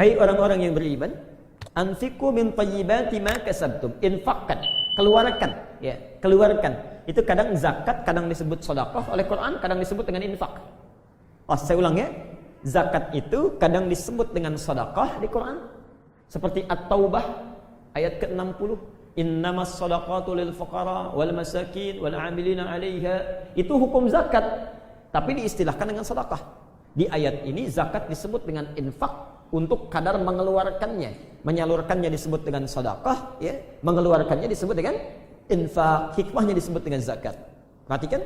Hai orang-orang yang beriman, anfiqu min thayyibati ma kasabtum. Infakkan, keluarkan, ya, keluarkan. Itu kadang zakat, kadang disebut sedekah oleh Quran, kadang disebut dengan infak. Oh, saya ulang ya. Zakat itu kadang disebut dengan sedekah di Quran. Seperti At-Taubah ayat ke-60. Innamas shadaqatu lil fuqara wal masakin wal 'amilina 'alaiha. Itu hukum zakat, tapi diistilahkan dengan sedekah. Di ayat ini zakat disebut dengan infak untuk kadar mengeluarkannya. Menyalurkannya disebut dengan sedekah, ya. Mengeluarkannya disebut dengan infak. Hikmahnya disebut dengan zakat. Perhatikan.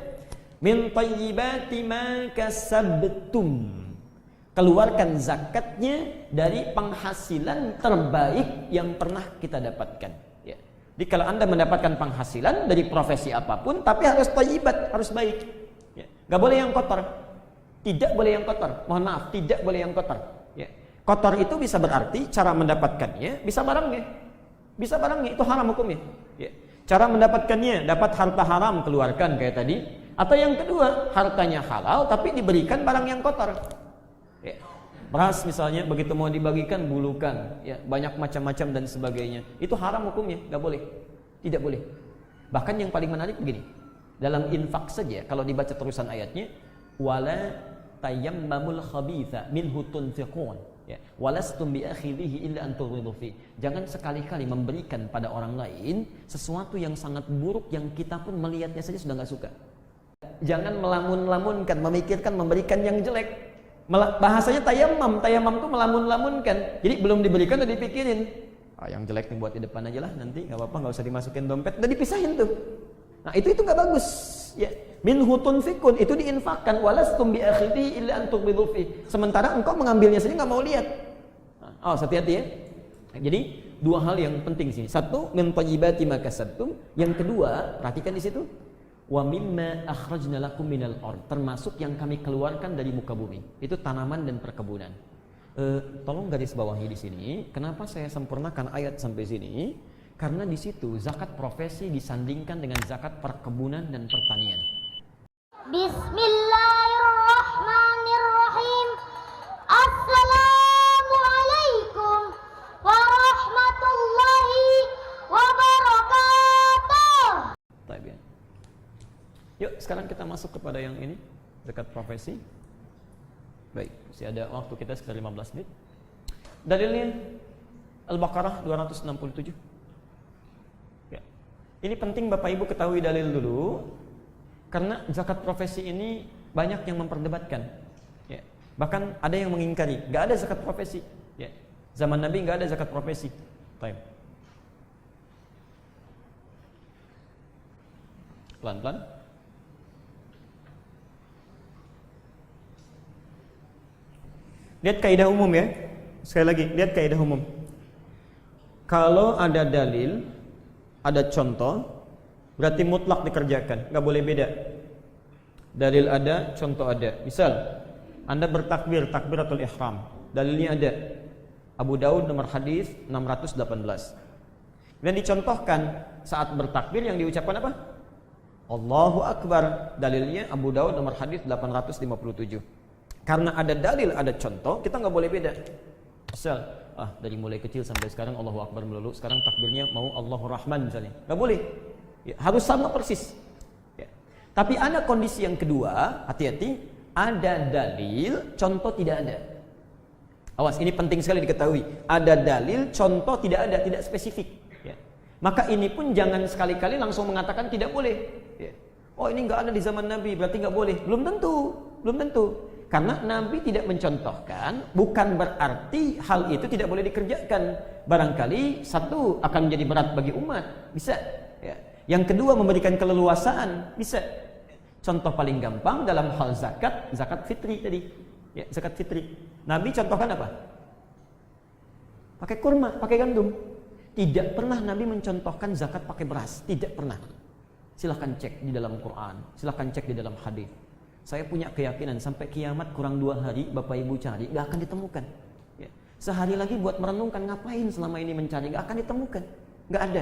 Min thayyibati ma kasabtum. Keluarkan zakatnya dari penghasilan terbaik yang pernah kita dapatkan, ya. Jadi kalau Anda mendapatkan penghasilan dari profesi apapun, tapi harus thayyibat, harus baik, ya. Gak boleh yang kotor. Tidak boleh yang kotor. Mohon maaf, tidak boleh yang kotor, ya. Kotor itu bisa berarti cara mendapatkannya, bisa barangnya. Bisa barangnya, itu haram hukumnya, ya. Cara mendapatkannya, dapat harta haram keluarkan kayak tadi. Atau yang kedua, hartanya halal tapi diberikan barang yang kotor, ya. Beras misalnya, begitu mau dibagikan bulukan, ya, banyak macam-macam dan sebagainya. Itu haram hukumnya, gak boleh. Tidak boleh. Bahkan yang paling menarik begini. Dalam infak saja, kalau dibaca terusan ayatnya, wala tayammamul khabitha minhu tunfiqun, ya, walastum biakhidhihi illa an tughidu fi. Jangan sekali-kali memberikan pada orang lain sesuatu yang sangat buruk yang kita pun melihatnya saja sudah enggak suka. Jangan melamun-lamunkan, memikirkan memberikan yang jelek. Bahasanya tayammam itu melamun-lamunkan. Jadi belum diberikan udah dipikirin. Yang jelek nih buat di depan aja lah, nanti enggak apa-apa, enggak usah dimasukin dompet, udah dipisahin tuh. Nah, itu enggak bagus, ya. Minhu tunfikun, itu diinfakkan. Walastum biakhidhi illa an tughmidu fi. Sementara engkau mengambilnya saja enggak mau lihat. Hati-hati ya. Jadi dua hal yang penting sini. Satu, min thayyibati ma kasabtum. Yang kedua, perhatikan di situ. Wa mimma akhrajna lakum minal ard. Termasuk yang kami keluarkan dari muka bumi. Itu tanaman dan perkebunan. Tolong garis bawahi di sini. Kenapa saya sempurnakan ayat sampai sini? Karena di situ zakat profesi disandingkan dengan zakat perkebunan dan pertanian. Bismillahirrahmanirrahim. Assalamualaikum warahmatullahi wabarakatuh. Baik, ya. Yuk sekarang kita masuk kepada yang ini, zakat profesi. Baik, masih ada waktu kita sekitar 15 menit. Dalilnya Al-Baqarah 267. Ya. Ini penting Bapak Ibu ketahui dalil dulu. Karena zakat profesi ini banyak yang memperdebatkan, ya. Bahkan ada yang mengingkari, nggak ada zakat profesi, ya. Zaman Nabi nggak ada zakat profesi. Baik. Pelan-pelan. Lihat kaidah umum ya. Sekali lagi, lihat kaidah umum. Kalau ada dalil, ada contoh, berarti mutlak dikerjakan, nggak boleh beda. Dalil ada, contoh ada. Misal, Anda bertakbir, takbiratul ihram. Dalilnya ada. Abu Daud nomor hadis 618. Dan dicontohkan saat bertakbir yang diucapkan apa? Allahu Akbar. Dalilnya Abu Daud nomor hadis 857. Karena ada dalil, ada contoh, kita nggak boleh beda. Misal, dari mulai kecil sampai sekarang Allahu Akbar melulu, sekarang takbirnya mau Allahu Rahman misalnya. Nggak boleh. Ya, harus sama persis, ya. Tapi ada kondisi yang kedua, hati-hati, ada dalil, contoh tidak ada. Awas, ini penting sekali diketahui. Ada dalil, contoh tidak ada, tidak spesifik, ya. Maka ini pun jangan sekali-kali langsung mengatakan tidak boleh, ya. Oh ini nggak ada di zaman Nabi, berarti nggak boleh. Belum tentu, belum tentu. Karena Nabi tidak mencontohkan, bukan berarti hal itu tidak boleh dikerjakan. Barangkali satu akan menjadi berat bagi umat, bisa, ya. Yang kedua memberikan keleluasaan, bisa. Contoh paling gampang dalam hal zakat, zakat fitri tadi, ya, zakat fitri. Nabi contohkan apa? Pakai kurma, pakai gandum. Tidak pernah Nabi mencontohkan zakat pakai beras, tidak pernah. Silahkan cek di dalam Quran, silahkan cek di dalam hadis. Saya punya keyakinan sampai kiamat kurang 2 hari, Bapak Ibu cari, nggak akan ditemukan. Ya. Sehari lagi buat merenungkan ngapain selama ini mencari, nggak akan ditemukan, nggak ada.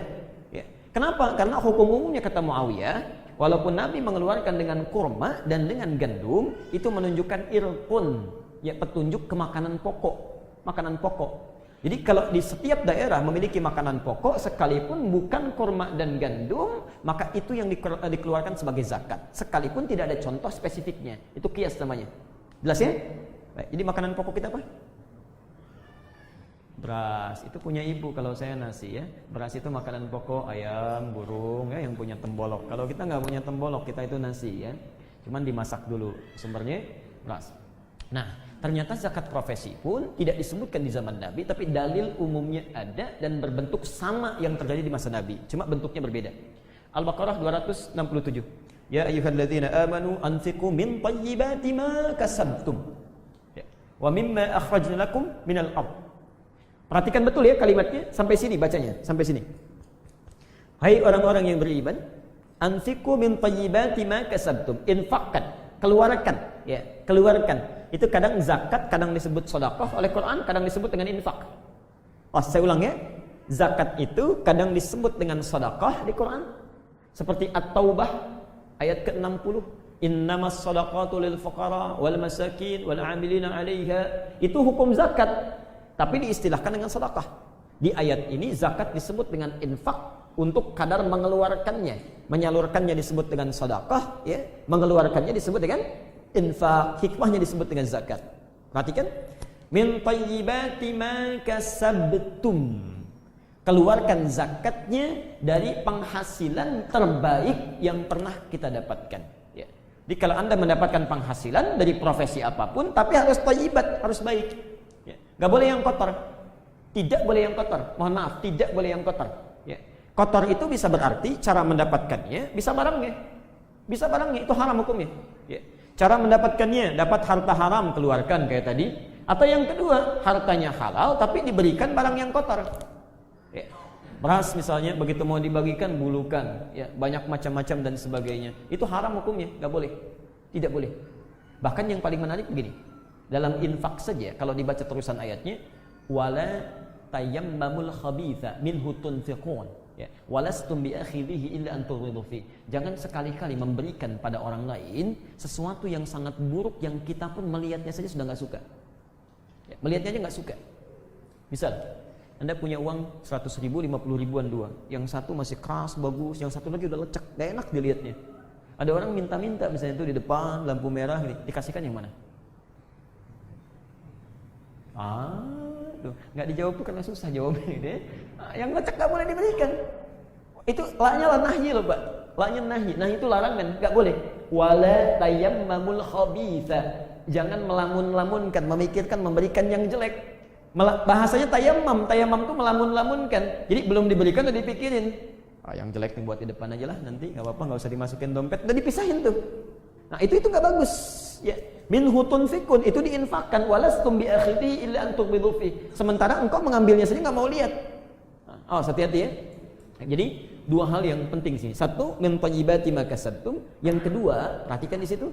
Ya. Kenapa? Karena hukum umumnya kata Muawiyah, walaupun Nabi mengeluarkan dengan kurma dan dengan gandum, itu menunjukkan irqun, ya, petunjuk ke makanan pokok. makanan pokok. Jadi kalau di setiap daerah memiliki makanan pokok sekalipun bukan kurma dan gandum, maka itu yang dikeluarkan sebagai zakat. Sekalipun tidak ada contoh spesifiknya. Itu qiyas namanya. Jelas ya? Baik, jadi makanan pokok kita apa? Beras. Itu punya ibu kalau saya nasi ya. Beras itu makanan pokok ayam, burung ya yang punya tembolok. Kalau kita nggak punya tembolok, kita itu nasi ya. Cuman dimasak dulu. Sumbernya beras. Nah, ternyata zakat profesi pun tidak disebutkan di zaman Nabi, tapi dalil umumnya ada dan berbentuk sama yang terjadi di masa Nabi, cuma bentuknya berbeda. Al-Baqarah 267. Ya ayyuhalladzina amanu anfiqu min thayyibati ma kasabtum. Ya. Wa mimma akhrajna lakum minal ardh. Perhatikan betul ya kalimatnya sampai sini bacanya, sampai sini. Hai orang-orang yang beriman, anfiqu min thayyibati ma kasabtum. Infakkan, keluarkan, ya, keluarkan. Itu kadang zakat, kadang disebut sedekah oleh Quran, kadang disebut dengan infak. Saya ulang ya. Zakat itu kadang disebut dengan sedekah di Quran. Seperti At-Taubah ayat ke-60. Innamas shadaqatu lil fuqara wal masakin wal 'amilina 'alaiha. Itu hukum zakat, tapi diistilahkan dengan sedekah. Di ayat ini zakat disebut dengan infak untuk kadar mengeluarkannya. Menyalurkannya disebut dengan sedekah, ya. Mengeluarkannya disebut dengan infak, hikmahnya disebut dengan zakat. Perhatikan, min thayyibati ma kasabtum. Keluarkan zakatnya dari penghasilan terbaik yang pernah kita dapatkan. Ya. Jadi kalau Anda mendapatkan penghasilan dari profesi apapun, tapi harus thayyibat, harus baik. Ya. Gak boleh yang kotor. Tidak boleh yang kotor. Mohon maaf, tidak boleh yang kotor. Ya. Kotor itu bisa berarti cara mendapatkannya, bisa barangnya. Bisa barangnya, itu haram hukumnya. Ya. Cara mendapatkannya, dapat harta haram keluarkan kayak tadi. Atau yang kedua, hartanya halal tapi diberikan barang yang kotor. Ya. Beras misalnya begitu mau dibagikan bulukan, ya, banyak macam-macam dan sebagainya. Itu haram hukumnya, nggak boleh, tidak boleh. Bahkan yang paling menarik begini, dalam infak saja kalau dibaca terusan ayatnya, wala tayammamul khabitha minhu tunfiqun. Ya, walastum biakhidhihi illa an tughidu fi. Jangan sekali-kali memberikan pada orang lain sesuatu yang sangat buruk yang kita pun melihatnya saja sudah nggak suka. Ya, melihatnya aja nggak suka. Misal, Anda punya uang 100 ribu, 50 ribuan dua. Yang satu masih keras, bagus, yang satu lagi udah lecek, gak enak dilihatnya. Ada orang minta-minta misalnya itu di depan lampu merah, dikasihkan yang mana? Nggak dijawab tuh karena susah jawabnya gitu ya. Yang lecek nggak boleh diberikan. Itu laknya lah nahi loh Pak. Laknya nahi. Nahi itu larangan, nggak boleh. Wala tayammamul khabitha. Jangan melamun-lamunkan, memikirkan memberikan yang jelek. Bahasanya tayammam. Tayammam itu melamun-lamunkan. Jadi belum diberikan udah dipikirin. Yang jelek nih buat di depan aja lah nanti, nggak apa-apa, nggak usah dimasukin dompet. Udah dipisahin tuh. Nah itu nggak bagus. Ya. Minhu tunfikun, itu diinfakkan. Walastum biakhidhi illa an tughmidu fi. Sementara engkau mengambilnya saja nggak mau lihat. Hati-hati ya. Jadi dua hal yang penting sih. Satu, min thayyibati ma kasabtum. Yang kedua, perhatikan di situ.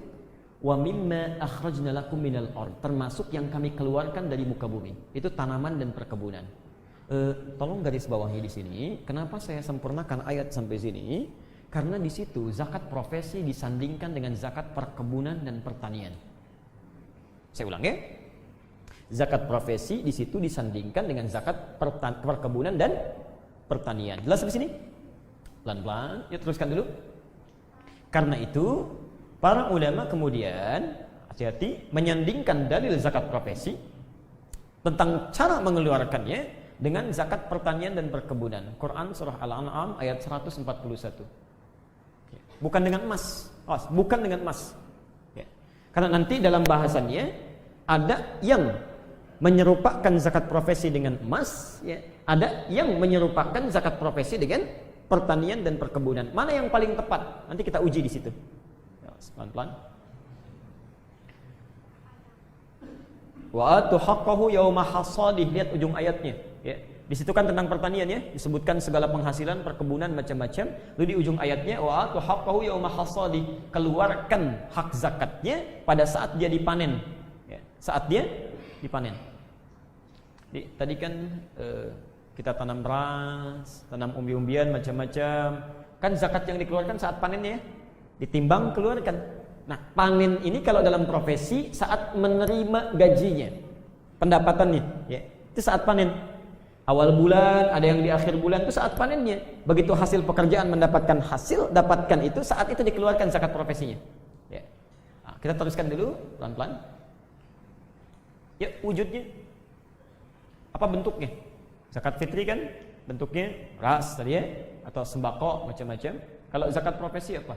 Wa mimma akhrajna lakum minal ard. Termasuk yang kami keluarkan dari muka bumi. Itu tanaman dan perkebunan. Tolong garis bawahi di sini. Kenapa saya sempurnakan ayat sampai sini? Karena di situ zakat profesi disandingkan dengan zakat perkebunan dan pertanian. Saya ulang ya. Zakat profesi di situ disandingkan dengan zakat perkebunan dan pertanian. Jelas di sini? Pelan-pelan, yuk teruskan dulu. Karena itu, para ulama kemudian hati-hati menyandingkan dalil zakat profesi tentang cara mengeluarkannya dengan zakat pertanian dan perkebunan. Quran surah Al-An'am ayat 141. Bukan dengan emas. Bukan dengan emas. Karena nanti dalam bahasannya ada yang menyerupakan zakat profesi dengan emas, ya. Ada yang menyerupakan zakat profesi dengan pertanian dan perkebunan. Mana yang paling tepat? Nanti kita uji di situ. Ya, pelan-pelan. Wa atu haqqahu yauma hasadih. Lihat ujung ayatnya, ya. Di situ kan tentang pertanian ya, disebutkan segala penghasilan, perkebunan macam-macam. Lalu di ujung ayatnya wa atu haqqahu yauma hasadih, keluarkan hak zakatnya pada saat dia dipanen. Ya, saat dia dipanen. Tadi kan kita tanam beras, tanam umbi-umbian macam-macam. Kan zakat yang dikeluarkan saat panennya ya. Ditimbang keluarkan. Nah, panen ini kalau dalam profesi saat menerima gajinya, pendapatannya, ya. Itu saat panen. Awal bulan, ada yang di akhir bulan, itu saat panennya. Begitu hasil pekerjaan mendapatkan hasil, dapatkan itu, saat itu dikeluarkan zakat profesinya. Ya. Nah, kita teruskan dulu, pelan-pelan. Ya, wujudnya. Apa bentuknya? Zakat fitri kan bentuknya ras tadi ya, atau sembako, macam-macam. Kalau zakat profesi apa?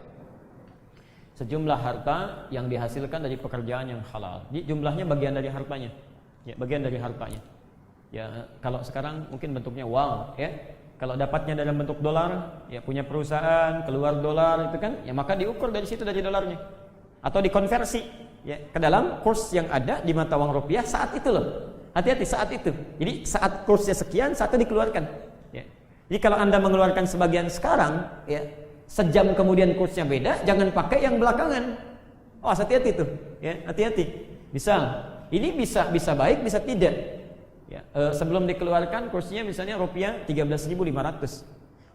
Sejumlah harta yang dihasilkan dari pekerjaan yang halal. Jadi jumlahnya bagian dari hartanya. Ya, bagian dari hartanya. Ya, kalau sekarang mungkin bentuknya uang, ya. Kalau dapatnya dalam bentuk dolar, ya punya perusahaan, keluar dolar itu kan, ya maka diukur dari situ dari dolarnya. Atau dikonversi ya ke dalam kurs yang ada di mata uang rupiah saat itu loh. Hati-hati saat itu. Jadi saat kursnya sekian, saat itu dikeluarkan. Ya. Jadi kalau Anda mengeluarkan sebagian sekarang, ya, sejam kemudian kursnya beda, jangan pakai yang belakangan. Oh, hati-hati tuh, ya, hati-hati. Misal, ini bisa baik, bisa tidak. Ya, sebelum dikeluarkan kursnya misalnya rupiah 13.500.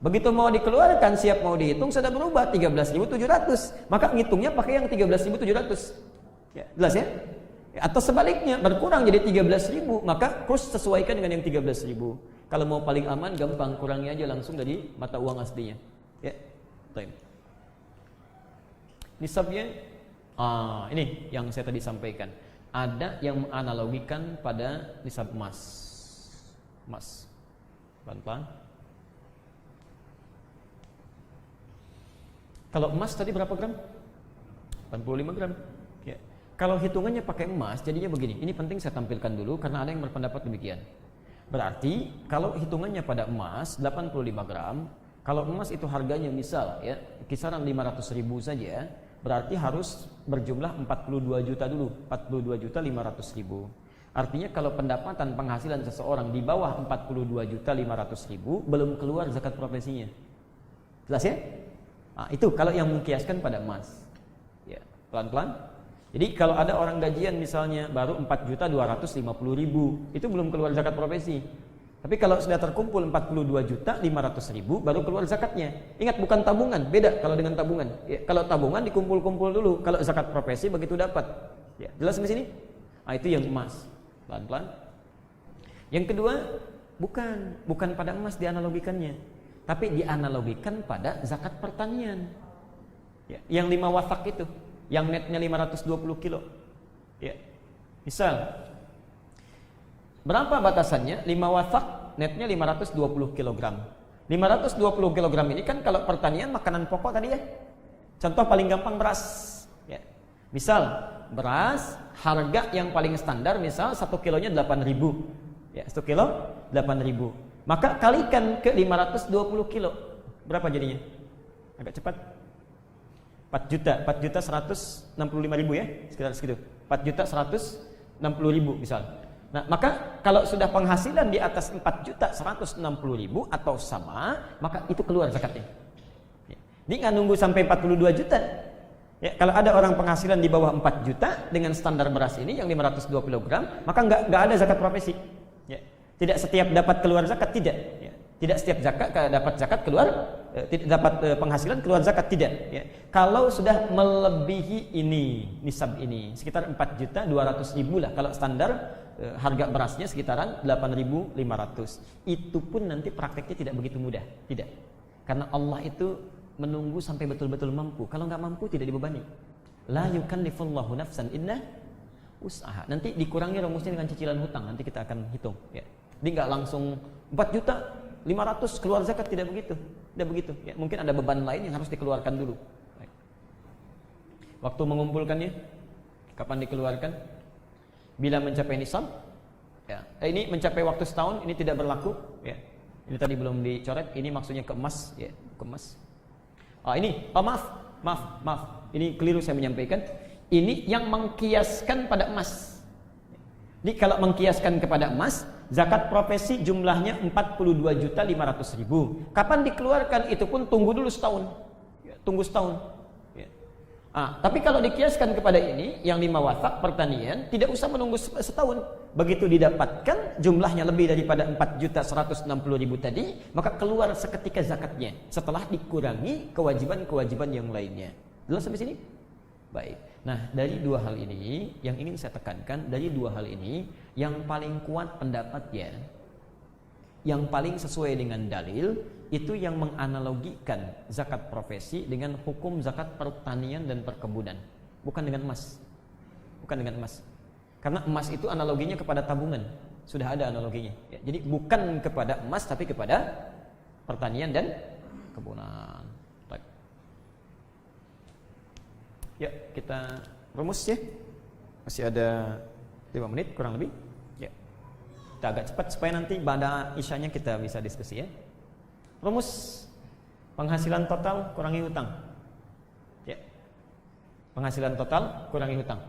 Begitu mau dikeluarkan, siap mau dihitung sudah berubah 13.700. Maka ngitungnya pakai yang 13.700. Ya, jelas ya? Atau sebaliknya berkurang jadi 13.000, maka kurs sesuaikan dengan yang 13.000. Kalau mau paling aman gampang, kurangi aja langsung dari mata uang aslinya. Ya. Baik. Nisabnya ini yang saya tadi sampaikan. Ada yang menganalogikan pada nisab emas. Emas. Pelan-pelan. Kalau emas tadi berapa gram? 85 gram. Ya. Kalau hitungannya pakai emas, jadinya begini. Ini penting saya tampilkan dulu karena ada yang berpendapat demikian. Berarti kalau hitungannya pada emas 85 gram, kalau emas itu harganya misal ya kisaran 500.000 saja, berarti harus berjumlah 42 juta dulu, 42.500.000. Artinya kalau pendapatan penghasilan seseorang di bawah 42.500.000 belum keluar zakat profesinya. Jelas ya? Nah, itu kalau yang mengkiaskan pada emas. Ya, pelan-pelan. Jadi kalau ada orang gajian misalnya baru 4.250.000, itu belum keluar zakat profesi. Tapi kalau sudah terkumpul 42.500.000 baru keluar zakatnya. Ingat bukan tabungan, beda kalau dengan tabungan. Ya, kalau tabungan dikumpul-kumpul dulu, kalau zakat profesi begitu dapat. Ya, jelas di sini? Nah, itu yang emas. Pelan-pelan. Yang kedua, bukan pada emas dianalogikannya, tapi dianalogikan pada zakat pertanian. Ya, yang 5 wasak itu, yang netnya 520 kilo. Ya. Misal berapa batasannya? 5 wasak netnya 520 kg. 520 kg ini kan kalau pertanian makanan pokok tadi ya. Contoh paling gampang beras. Ya. Misal beras harga yang paling standar misal 1 kilonya 8.000. Ya, 1 kilo 8.000. Maka kalikan ke 520 kilo. Berapa jadinya? Agak cepat. 4 juta 165.000 ya, sekitar segitu. 4 juta 160.000 misal. Nah, maka kalau sudah penghasilan di atas 4.160.000 atau sama, maka itu keluar zakatnya. Ya. Dia nggak nunggu sampai 42 juta. Ya, kalau ada orang penghasilan di bawah 4 juta dengan standar beras ini yang 520 gram, maka nggak ada zakat profesi. Ya. Tidak setiap dapat keluar zakat, tidak. Ya. Tidak setiap zakat dapat zakat keluar, tidak dapat penghasilan keluar zakat, tidak. Ya. Kalau sudah melebihi ini nisab ini sekitar 4.200.000 lah. Kalau standar harga berasnya sekitaran 8.500. Itu pun nanti prakteknya tidak begitu mudah, tidak. Karena Allah itu menunggu sampai betul-betul mampu. Kalau nggak mampu tidak dibebani. La yukallifullahu nafsan illa wus'aha. Nanti dikurangi rumusnya dengan cicilan hutang. Nanti kita akan hitung. Ya. Jadi nggak langsung 4.500.000 keluar zakat, tidak begitu. Tidak begitu. Ya, mungkin ada beban lain yang harus dikeluarkan dulu. Baik. Waktu mengumpulkannya, kapan dikeluarkan? Bila mencapai nisab, ya. Ini mencapai waktu setahun, ini tidak berlaku. Ya. Ini tadi belum dicoret. Ini maksudnya ke emas, ya, ke emas. Maaf. Ini keliru saya menyampaikan. Ini yang mengkiaskan pada emas. Jadi kalau mengkiaskan kepada emas, zakat profesi jumlahnya 42.500.000. Kapan dikeluarkan? Itu pun tunggu dulu setahun. Ya, tunggu setahun. Tapi kalau dikiaskan kepada ini yang 5 wasak pertanian, tidak usah menunggu setahun. Begitu didapatkan jumlahnya lebih daripada 4.160.000 tadi, maka keluar seketika zakatnya setelah dikurangi kewajiban-kewajiban yang lainnya. Jelas sampai sini? Baik. Nah, dari dua hal ini yang ingin saya tekankan, dari dua hal ini yang paling kuat pendapatnya, yang paling sesuai dengan dalil itu yang menganalogikan zakat profesi dengan hukum zakat pertanian dan perkebunan, bukan dengan emas. Bukan dengan emas. Karena emas itu analoginya kepada tabungan. Sudah ada analoginya. Ya, jadi bukan kepada emas tapi kepada pertanian dan kebunan. Baik. Ya, kita rumus ya. Masih ada 5 menit kurang lebih. Ya. Kita agak cepat supaya nanti pada isyanya kita bisa diskusi ya. Rumus penghasilan total kurangi hutang. Ya. Penghasilan total kurangi hutang.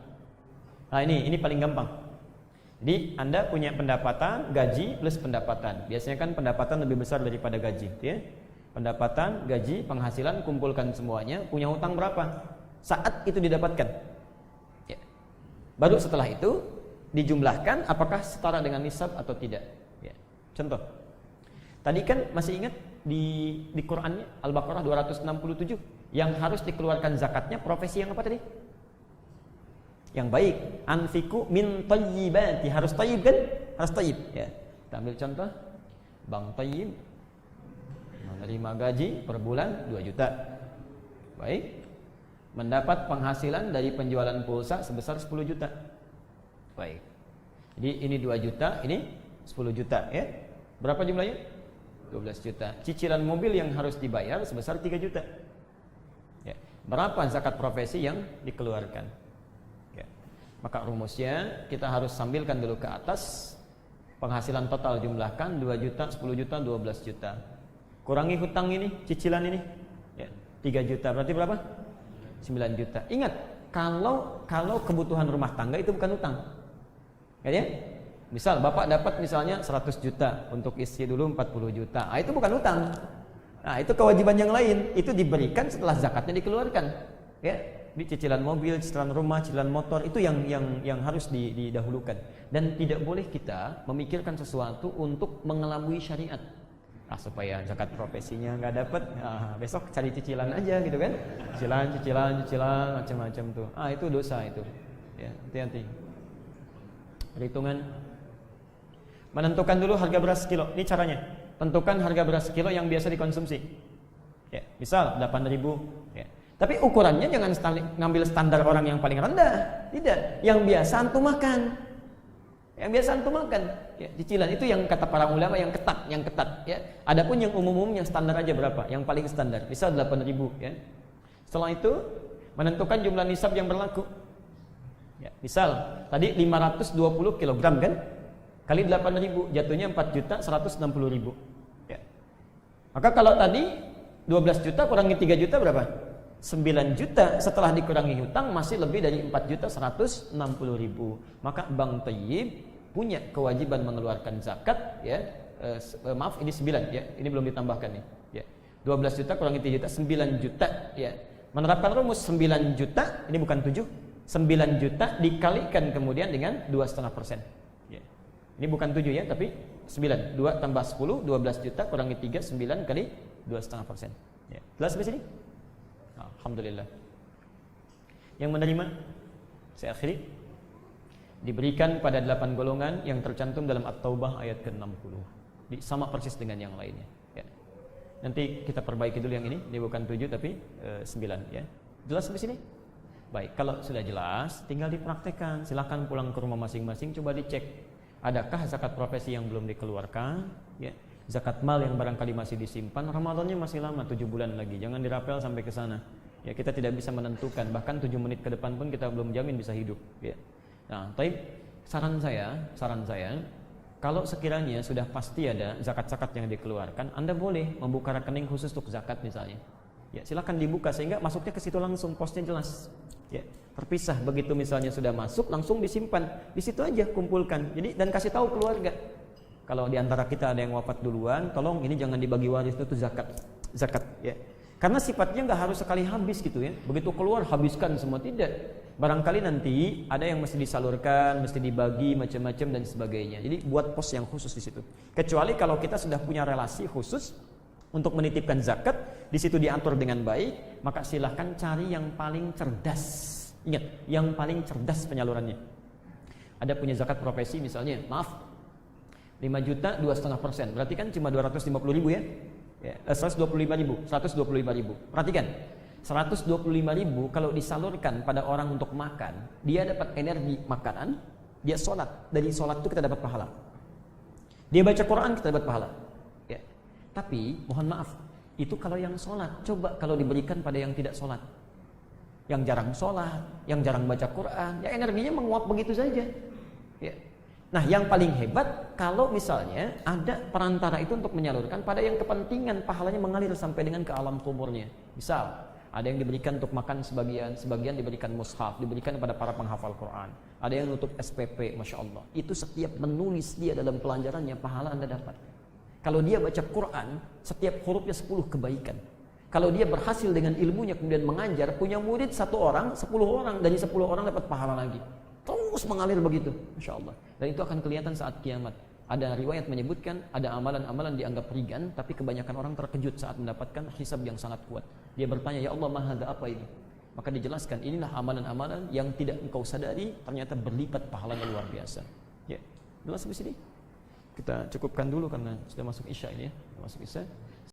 Nah, ini paling gampang. Jadi Anda punya pendapatan, gaji plus pendapatan. Biasanya kan pendapatan lebih besar daripada gaji, ya. Pendapatan, gaji, penghasilan kumpulkan semuanya, punya hutang berapa? Saat itu didapatkan. Ya. Baru setelah itu dijumlahkan apakah setara dengan nisab atau tidak. Ya. Contoh. Tadi kan masih ingat di Qur'annya Al-Baqarah 267 yang harus dikeluarkan zakatnya profesi yang apa tadi? Yang baik, anfiku min thayyibati, harus thayyib kan? Harus thayyib ya. Kita ambil contoh Bang Thayyib menerima gaji per bulan 2 juta. Baik. Mendapat penghasilan dari penjualan pulsa sebesar 10 juta. Baik. Jadi ini 2 juta, ini 10 juta ya. Berapa jumlahnya? 12 juta. Cicilan mobil yang harus dibayar sebesar 3 juta. Ya. Berapa zakat profesi yang dikeluarkan? Maka rumusnya kita harus sambilkan dulu ke atas. Penghasilan total jumlahkan 2 juta, 10 juta, 12 juta. Kurangi hutang ini, cicilan ini ya, 3 juta, berarti berapa? 9 juta. Ingat, kalau kebutuhan rumah tangga itu bukan hutang ya? Misal Bapak dapat misalnya 100 juta, untuk istri dulu 40 juta, itu bukan hutang. Nah, itu kewajiban yang lain, itu diberikan setelah zakatnya dikeluarkan ya. Di cicilan mobil, cicilan rumah, cicilan motor itu yang harus didahulukan. Dan tidak boleh kita memikirkan sesuatu untuk mengelabui syariat. Supaya zakat profesinya nggak dapat, besok cari cicilan aja gitu kan? Cicilan macam-macam tuh. Itu dosa itu. Ya, hati-hati. Perhitungan. Menentukan dulu harga beras kilo. Ini caranya. Tentukan harga beras kilo yang biasa dikonsumsi. Ya, misal 8.000 ya. Tapi ukurannya jangan ngambil standar orang yang paling rendah. Tidak, yang biasa antum makan. Yang biasa antum makan. Ya, cicilan itu yang kata para ulama yang ketat ya. Adapun yang umum yang standar aja berapa? Yang paling standar. Misal 8.000 ya. Setelah itu menentukan jumlah nisab yang berlaku. Ya, misal tadi 520 kg kan? Kali 8.000 jatuhnya 4.160.000 ya. Maka kalau tadi 12 juta kurangi 3 juta berapa? 9 juta. Setelah dikurangi hutang masih lebih dari 4.160.000. Maka Bang Thayyib punya kewajiban mengeluarkan zakat ya. Maaf, ini 9 ya. Ini belum ditambahkan nih ya. 12 juta kurangi 3 juta 9 juta ya. Menerapkan rumus 9 juta, ini bukan 7. 9 juta dikalikan kemudian dengan 2,5% ya. Ini bukan 7 ya, tapi 9. 2 tambah 10, 12 juta kurangi 3, 9 kali 2,5% ya. Jelas sampai sini? Alhamdulillah. Yang menerima, saya akhiri, diberikan pada 8 golongan yang tercantum dalam At-Taubah ayat ke-60. Sama persis dengan yang lainnya ya. Nanti kita perbaiki dulu yang ini bukan 7 tapi 9 ya. Jelas sampai sini? Baik, kalau sudah jelas tinggal dipraktekkan. Silakan pulang ke rumah masing-masing, coba dicek adakah zakat profesi yang belum dikeluarkan ya. Zakat mal yang barangkali masih disimpan, Ramadannya masih lama, 7 bulan lagi. Jangan dirapel sampai ke sana. Ya, kita tidak bisa menentukan, bahkan 7 menit ke depan pun kita belum jamin bisa hidup, ya. Nah, tapi saran saya, kalau sekiranya sudah pasti ada zakat-zakat yang dikeluarkan, Anda boleh membuka rekening khusus untuk zakat misalnya. Ya, silakan dibuka sehingga masuknya ke situ langsung, posnya jelas. Ya, terpisah begitu misalnya sudah masuk langsung disimpan. Di situ aja kumpulkan. Jadi dan kasih tahu keluarga. Kalau di antara kita ada yang wafat duluan, tolong ini jangan dibagi waris, itu zakat ya. Karena sifatnya nggak harus sekali habis gitu ya. Begitu keluar habiskan semua, tidak. Barangkali nanti ada yang mesti disalurkan, mesti dibagi macam-macam dan sebagainya. Jadi buat pos yang khusus di situ. Kecuali kalau kita sudah punya relasi khusus untuk menitipkan zakat, di situ diatur dengan baik, maka silahkan cari yang paling cerdas Ingat, yang paling cerdas penyalurannya. Ada punya zakat profesi misalnya, maaf, 5 juta 2,5%, berarti kan cuma 250 ribu ya? 125 ribu. Perhatikan, 125 ribu kalau disalurkan pada orang untuk makan, dia dapat energi makanan, dia sholat, dari sholat itu kita dapat pahala. Dia baca Quran, kita dapat pahala. Ya. Tapi, mohon maaf, itu kalau yang sholat. Coba kalau diberikan pada yang tidak sholat, yang jarang sholat, yang jarang baca Quran, ya energinya menguap begitu saja. Ya. Nah, yang paling hebat kalau misalnya ada perantara itu untuk menyalurkan pada yang kepentingan pahalanya mengalir sampai dengan ke alam kuburnya. Misal, ada yang diberikan untuk makan sebagian diberikan mushaf, diberikan kepada para penghafal Quran. Ada yang untuk SPP, Masya Allah. Itu setiap menulis dia dalam pelajarannya, pahala Anda dapat. Kalau dia baca Quran, setiap hurufnya 10 kebaikan. Kalau dia berhasil dengan ilmunya kemudian mengajar, punya murid 1 orang, 10 orang, dari 10 orang dapat pahala lagi. Terus mengalir begitu, Masya Allah. Dan itu akan kelihatan saat kiamat. Ada riwayat menyebutkan, ada amalan-amalan dianggap ringan, tapi kebanyakan orang terkejut saat mendapatkan hisab yang sangat kuat. Dia bertanya, ya Allah, mahada apa ini? Maka dijelaskan, inilah amalan-amalan yang tidak engkau sadari, ternyata berlipat pahalanya luar biasa. Ya, jelas di sini. Kita cukupkan dulu karena sudah masuk Isya ini ya, masuk Isya.